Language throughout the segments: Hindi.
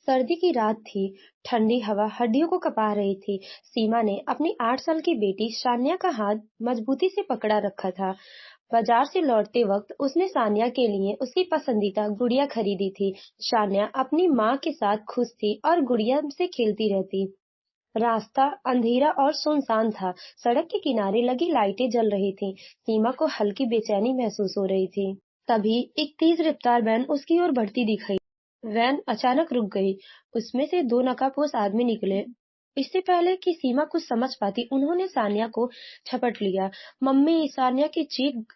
सर्दी की रात थी। ठंडी हवा हड्डियों को कँपा रही थी। सीमा ने अपनी 8 साल की बेटी शान्या का हाथ मजबूती से पकड़ा रखा था। बाजार से लौटते वक्त उसने सान्या के लिए उसकी पसंदीदा गुड़िया खरीदी थी। शान्या अपनी माँ के साथ खुश थी और गुड़िया से खेलती रहती। रास्ता अंधेरा और सुनसान था। सड़क के किनारे लगी लाइटें जल रही थीं। सीमा को हल्की बेचैनी महसूस हो रही थी। तभी एक तेज रफ्तार वैन उसकी ओर बढ़ती दिखाई। वैन अचानक रुक गई। उसमें से दो नकाबपोश आदमी निकले। इससे पहले कि सीमा कुछ समझ पाती, उन्होंने सानिया को झपट लिया। मम्मी! सानिया की चीख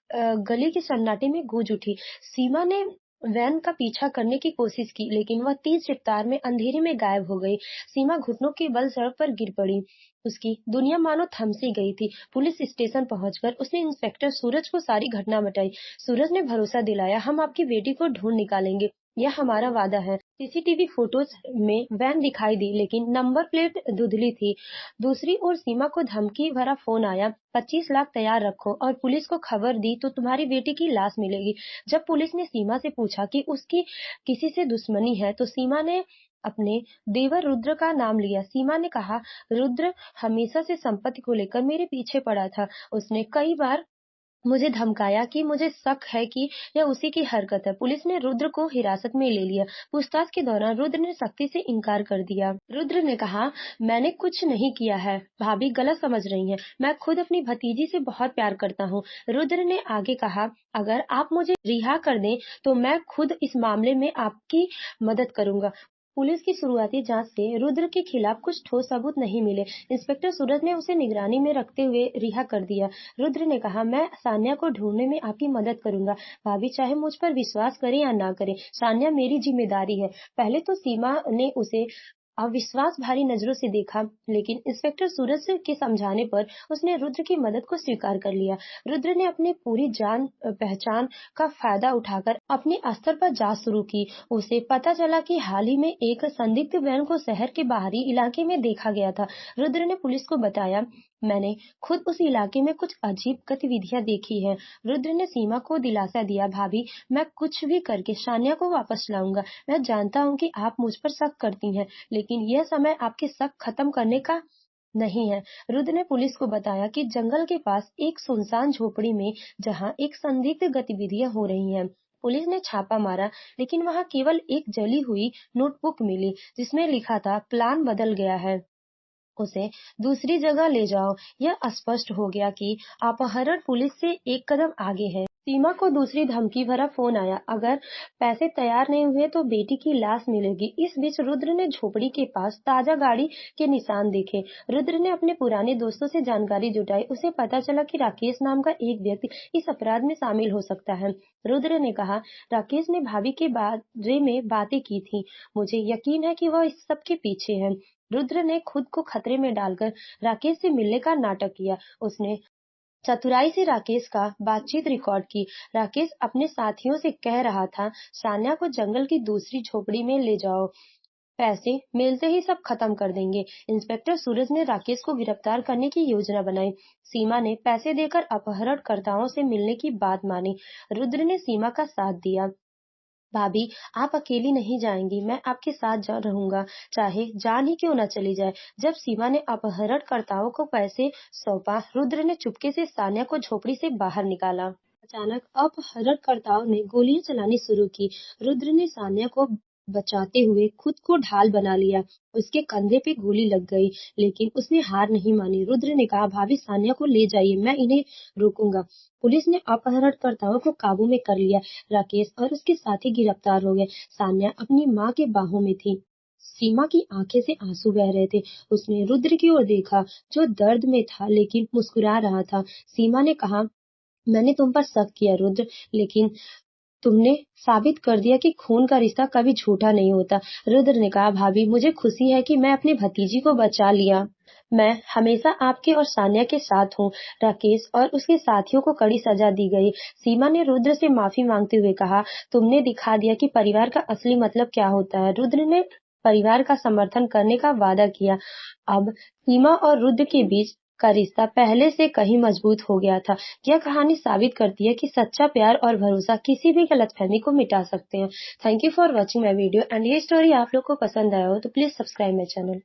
गली के सन्नाटे में गूंज उठी। सीमा ने वैन का पीछा करने की कोशिश की, लेकिन वह तेज रफ्तार में अंधेरे में गायब हो गई। सीमा घुटनों के बल सड़क पर गिर पड़ी। उसकी दुनिया मानो थम सी गई थी। पुलिस स्टेशन पहुंचकर उसने इंस्पेक्टर सूरज को सारी घटना बताई। सूरज ने भरोसा दिलाया, हम आपकी बेटी को ढूंढ निकालेंगे। यह हमारा वादा है। सीसीटीवी फोटोज में वैन दिखाई दी, लेकिन नंबर प्लेट धुंधली थी। दूसरी ओर सीमा को धमकी भरा फोन आया, 25 लाख तैयार रखो और पुलिस को खबर दी तो तुम्हारी बेटी की लाश मिलेगी। जब पुलिस ने सीमा से पूछा कि उसकी किसी से दुश्मनी है, तो सीमा ने अपने देवर रुद्र का नाम लिया। सीमा ने कहा, रुद्र हमेशा से संपत्ति को लेकर मेरे पीछे पड़ा था। उसने कई बार मुझे धमकाया कि मुझे शक है कि यह उसी की हरकत है। पुलिस ने रुद्र को हिरासत में ले लिया। पूछताछ के दौरान रुद्र ने सख्ती से इनकार कर दिया। रुद्र ने कहा, मैंने कुछ नहीं किया है। भाभी गलत समझ रही हैं। मैं खुद अपनी भतीजी से बहुत प्यार करता हूँ। रुद्र ने आगे कहा, अगर आप मुझे रिहा कर दें तो मैं खुद इस मामले में आपकी मदद करूंगा। पुलिस की शुरुआती जांच से रुद्र के खिलाफ कुछ ठोस सबूत नहीं मिले। इंस्पेक्टर सूरज ने उसे निगरानी में रखते हुए रिहा कर दिया। रुद्र ने कहा, मैं सान्या को ढूंढने में आपकी मदद करूंगा। भाभी चाहे मुझ पर विश्वास करें या ना करें, सान्या मेरी जिम्मेदारी है। पहले तो सीमा ने उसे अविश्वास भरी नजरों से देखा, लेकिन इंस्पेक्टर सूरज के समझाने पर उसने रुद्र की मदद को स्वीकार कर लिया। रुद्र ने अपनी पूरी जान पहचान का फायदा उठाकर अपने स्तर पर जांच शुरू की। उसे पता चला कि हाल ही में एक संदिग्ध वैन को शहर के बाहरी इलाके में देखा गया था। रुद्र ने पुलिस को बताया, मैंने खुद उस इलाके में कुछ अजीब गतिविधियां देखी हैं। रुद्र ने सीमा को दिलासा दिया, भाभी मैं कुछ भी करके सान्या को वापस लाऊंगा। मैं जानता हूँ कि आप मुझ पर शक करती हैं, लेकिन यह समय आपके शक खत्म करने का नहीं है। रुद्र ने पुलिस को बताया कि जंगल के पास एक सुनसान झोपड़ी में जहां एक संदिग्ध गतिविधियां हो रही हैं। पुलिस ने छापा मारा, लेकिन वहां केवल एक जली हुई नोटबुक मिली, जिसमें लिखा था, प्लान बदल गया है, उसे दूसरी जगह ले जाओ। यह स्पष्ट हो गया कि अपहरण पुलिस से एक कदम आगे है। सीमा को दूसरी धमकी भरा फोन आया, अगर पैसे तैयार नहीं हुए तो बेटी की लाश मिलेगी। इस बीच रुद्र ने झोपड़ी के पास ताजा गाड़ी के निशान देखे। रुद्र ने अपने पुराने दोस्तों से जानकारी जुटाई। उसे पता चला कि राकेश नाम का एक व्यक्ति इस अपराध में शामिल हो सकता है। रुद्र ने कहा, राकेश ने भाभी के बारे में बातें की थी। मुझे यकीन है कि वह इस सब के पीछे है। रुद्र ने खुद को खतरे में डालकर राकेश से मिलने का नाटक किया। उसने चतुराई से राकेश का बातचीत रिकॉर्ड की। राकेश अपने साथियों से कह रहा था, सान्या को जंगल की दूसरी झोपड़ी में ले जाओ, पैसे मिलते ही सब खत्म कर देंगे। इंस्पेक्टर सूरज ने राकेश को गिरफ्तार करने की योजना बनाई। सीमा ने पैसे देकर अपहरणकर्ताओं से मिलने की बात मानी। रुद्र ने सीमा का साथ दिया। भाभी आप अकेली नहीं जाएंगी, मैं आपके साथ जा रहूंगा, चाहे जान ही क्यों न चली जाए। जब सीमा ने अपहरणकर्ताओं को पैसे सौंपा, रुद्र ने चुपके से सान्या को झोपड़ी से बाहर निकाला। अचानक अपहरणकर्ताओं ने गोलियां चलानी शुरू की। रुद्र ने सान्या को बचाते हुए खुद को ढाल बना लिया। उसके कंधे पे गोली लग गई, लेकिन उसने हार नहीं मानी। रुद्र ने कहा, भाभी सान्या को ले जाइए, मैं इन्हें रोकूंगा। पुलिस ने अपहरणकर्ताओं को काबू में कर लिया। राकेश और उसके साथी गिरफ्तार हो गए। सान्या अपनी माँ के बाहों में थी। सीमा की आंखें से आंसू बह रहे थे। उसने रुद्र की ओर देखा, जो दर्द में था लेकिन मुस्कुरा रहा था। सीमा ने कहा, मैंने तुम पर शक किया रुद्र, लेकिन तुमने साबित कर दिया कि खून का रिश्ता कभी झूठा नहीं होता। रुद्र ने कहा, भाभी मुझे खुशी है कि मैं अपनी भतीजी को बचा लिया। मैं हमेशा आपके और सान्या के साथ हूँ। राकेश और उसके साथियों को कड़ी सजा दी गई। सीमा ने रुद्र से माफी मांगते हुए कहा, तुमने दिखा दिया कि परिवार का असली मतलब क्या होता है। रुद्र ने परिवार का समर्थन करने का वादा किया। अब सीमा और रुद्र के बीच का रिश्ता पहले से कहीं मजबूत हो गया था। यह कहानी साबित करती है कि सच्चा प्यार और भरोसा किसी भी गलतफहमी को मिटा सकते हैं। Thank you for watching my video and ये स्टोरी आप लोग को पसंद आया हो तो प्लीज सब्सक्राइब माई चैनल।